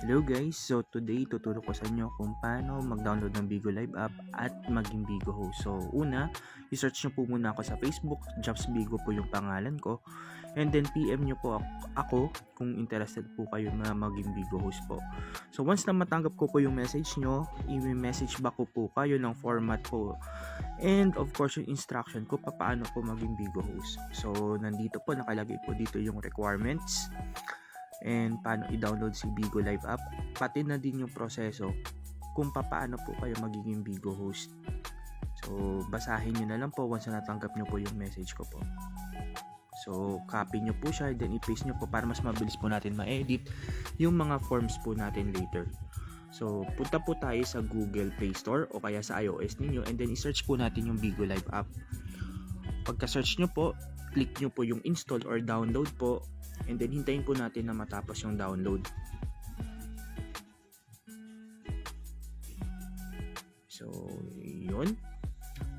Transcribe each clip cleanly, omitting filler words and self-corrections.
Hello guys! So today tuturo ko sa inyo kung paano mag-download ng Bigo Live app at maging Bigo host. So una, i-search nyo po muna ako sa Facebook, Jobs Bigo po yung pangalan ko. And then PM nyo po ako kung interested po kayo na maging Bigo host po. So once na matanggap ko po yung message nyo, i-message back ko po kayo ng format po. And of course yung instruction ko paano po maging Bigo host. So nandito po, nakalagay po dito yung requirements and paano i-download si Bigo Live app, pati na din yung proseso kung paano po kayo magiging Bigo host. So basahin nyo na lang po once na natanggap nyo po yung message ko po. So copy nyo po siya, then i-paste nyo po para mas mabilis po natin ma-edit yung mga forms po natin later. So punta po tayo sa Google Play Store o kaya sa iOS ninyo, and then i-search po natin yung Bigo Live app. Pagka-search nyo po, click nyo po yung install or download po, and then hintayin po natin na matapos yung download. So yun,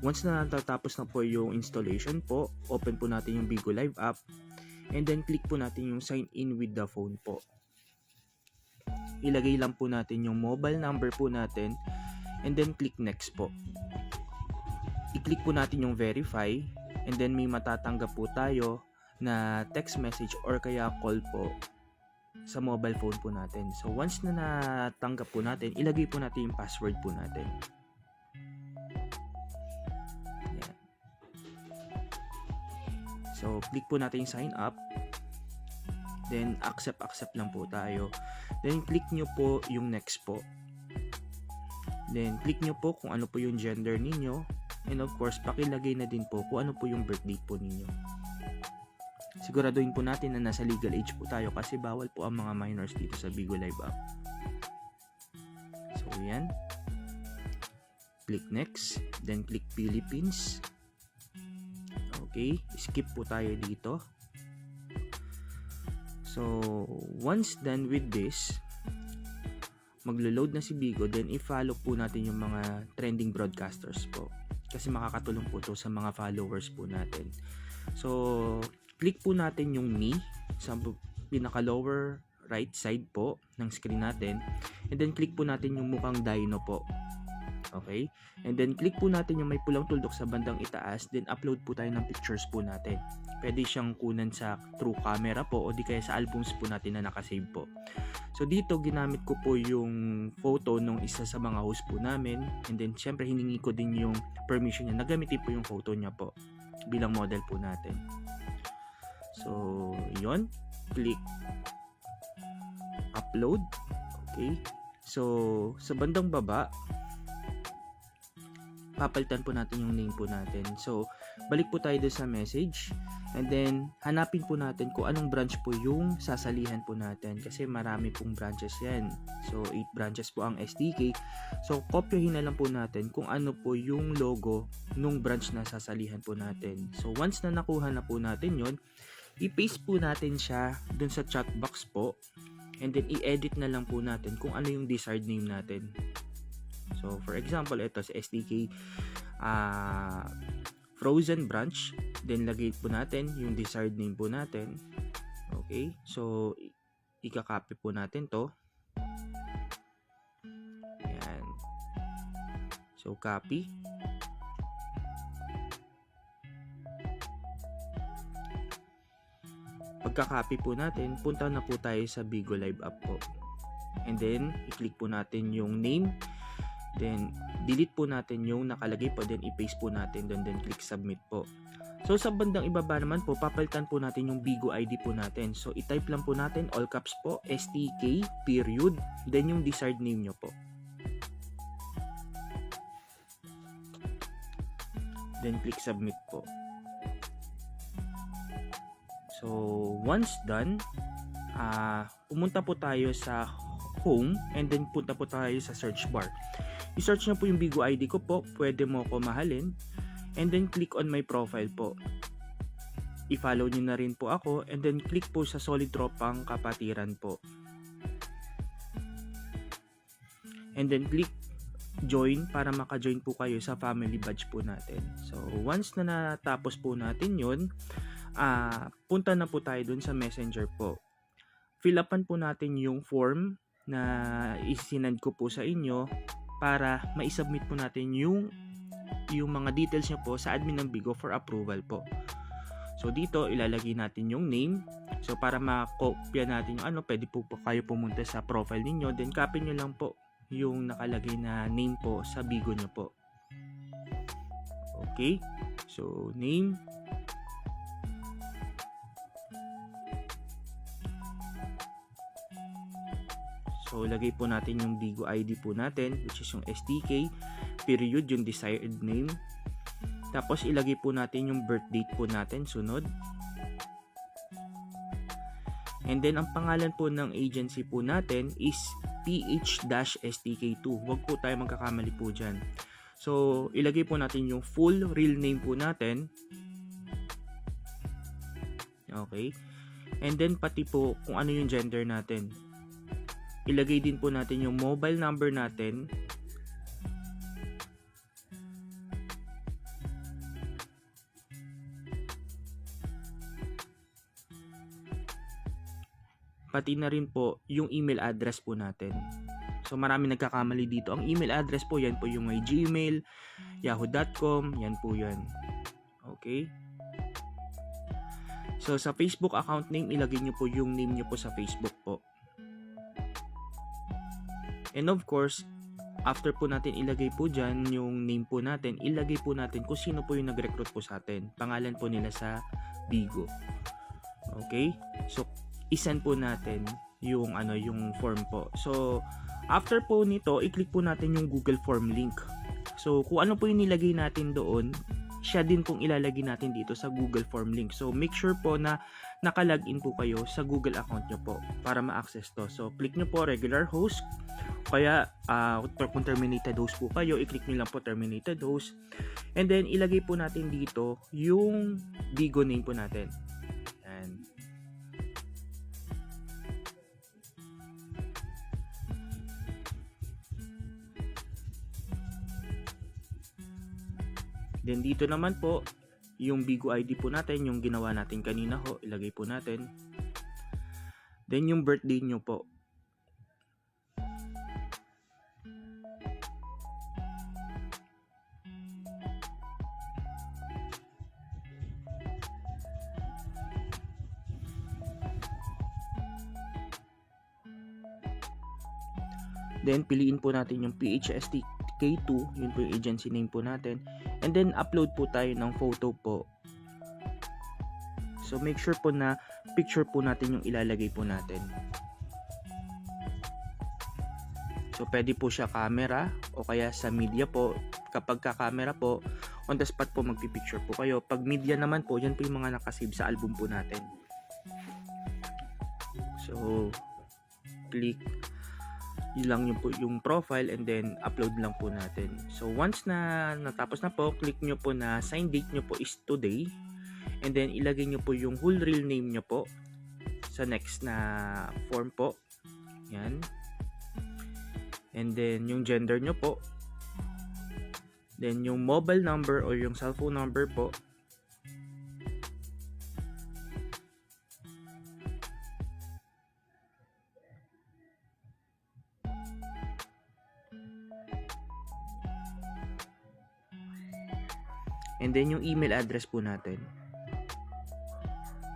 once na natatapos na po yung installation po, open po natin yung Bigo Live app, and then click po natin yung sign in with the phone po. Ilagay lang po natin yung mobile number po natin, and then click next po. I-click po natin yung verify, and then may matatanggap po tayo na text message or kaya call po sa mobile phone po natin. So once na natanggap po natin, ilagay po natin yung password po natin. Yan. So click po natin yung sign up, then accept lang po tayo, then click nyo po yung next po, then click nyo po kung ano po yung gender ninyo, and of course pakilagay na din po kung ano po yung birth date po ninyo. Siguraduhin po natin na nasa legal age po tayo kasi bawal po ang mga minors dito sa Bigo Live app. So yan, click next, then click Philippines. Okay, skip po tayo dito. So once done with this, maglo-load na si Bigo, then i-follow po natin yung mga trending broadcasters po kasi makakatulong po to sa mga followers po natin. So click po natin yung me sa pinaka lower right side po ng screen natin, and then click po natin yung mukhang dino po. Okay, and then click po natin yung may pulang tuldok sa bandang itaas, then upload po tayo ng pictures po natin. Pwede siyang kunan sa true camera po o di kaya sa albums po natin na nakasave po. So dito ginamit ko po yung photo nung isa sa mga host po namin, and then syempre hiningi ko din yung permission niya na gamitin po yung photo niya po bilang model po natin. So yon, click upload. Okay, so sa bandang baba papalitan po natin yung name po natin. So balik po tayo doon sa message, and then hanapin po natin kung anong branch po yung sasalihan po natin kasi marami pong branches yan. So 8 branches po ang STK. So kopyahin na lang po natin kung ano po yung logo nung branch na sasalihan po natin. So once na nakuha na po natin yon, i-paste po natin siya dun sa chat box po, and then i-edit na lang po natin kung ano yung desired name natin. So for example, ito sa STK Frozen branch, then lagay po natin yung desired name po natin. Okay, so ika-copy po natin to. Ayan. So copy. Pagka-copy po natin, punta na po tayo sa Bigo Live app po. And then i-click po natin yung name, then delete po natin yung nakalagay po, then i-paste po natin doon, then click submit po. So sa bandang ibaba naman po, papalitan po natin yung Bigo ID po natin. So i-type lang po natin all caps po, STK period, then yung desired name nyo po. Then click submit po. So once done, pumunta po tayo sa home, and then punta po tayo sa search bar. I-search nyo po yung Bigo ID ko po, pwede mo ko mahalin, and then click on my profile po. I-follow nyo na rin po ako, and then click po sa Solid Tropang Kapatiran po. And then click join para maka-join po kayo sa family badge po natin. So once na natapos po natin yun, punta na po tayo dun sa messenger po. Fill upan po natin yung form na isinend ko po sa inyo para ma-submit po natin yung mga details nyo po sa admin ng Bigo for approval po. So dito ilalagay natin yung name. So para makopya natin yung pwede po kayo pumunta sa profile ninyo, then copy nyo lang po yung nakalagay na name po sa Bigo nyo po. Okay, so name, so lagay po natin yung Bigo ID po natin, which is yung STK, period yung desired name. Tapos ilagay po natin yung birth date po natin sunod. And then ang pangalan po ng agency po natin is PH-STK2. Huwag po tayo magkakamali po dyan. So ilagay po natin yung full real name po natin. Okay. And then pati po kung ano yung gender natin. Ilagay din po natin yung mobile number natin. Pati na rin po yung email address po natin. So marami nagkakamali dito. Ang email address po, yan po yung may Gmail, yahoo.com, yan po yan. Okay? So sa Facebook account name, ilagay nyo po yung name nyo po sa Facebook po. And of course, after po natin ilagay po dyan yung name po natin, ilagay po natin kung sino po yung nag-recruit po sa atin. Pangalan po nila sa Bigo. Okay? So i-send po natin yung yung form po. So after po nito, i-click po natin yung Google Form link. So kung ano po yung nilagay natin doon, siya din pong ilalagay natin dito sa Google Form link. So make sure po na naka-login po kayo sa Google account nyo po para ma-access to. So click nyo po regular host. Kaya kung terminated host po kayo, i-click nyo lang po terminated host. And then ilagay po natin dito yung Bigo name po natin. Yan. Then dito naman po, yung Bigo ID po natin, yung ginawa natin kanina ho, ilagay po natin. Then yung birthday nyo po. Then piliin po natin yung PHSTK2, yun po yung agency name po natin. And then upload po tayo ng photo po. So make sure po na picture po natin yung ilalagay po natin. So pwede po siya camera o kaya sa media po. Kapag ka-camera po, on the spot po magpipicture po kayo. Pag media naman po, yan po yung mga nakasave sa album po natin. So click yun lang yung, yung profile and then upload lang po natin. So once na natapos na po, click nyo po na sign date nyo po is today and then ilagay nyo po yung whole real name nyo po sa next na form po. Yan. And then yung gender nyo po. Then yung mobile number or yung cellphone number po. And then yung email address po natin.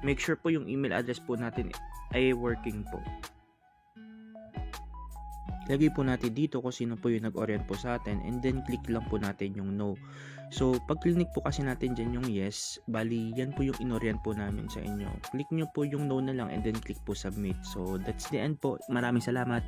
Make sure po yung email address po natin ay working po. Lagay po natin dito kung sino po yung nag-orient po sa atin and then click lang po natin yung no. So pag click po kasi natin dyan yung yes, bali yan po yung inorient po namin sa inyo. Click nyo po yung no na lang and then click po submit. So that's the end po. Maraming salamat.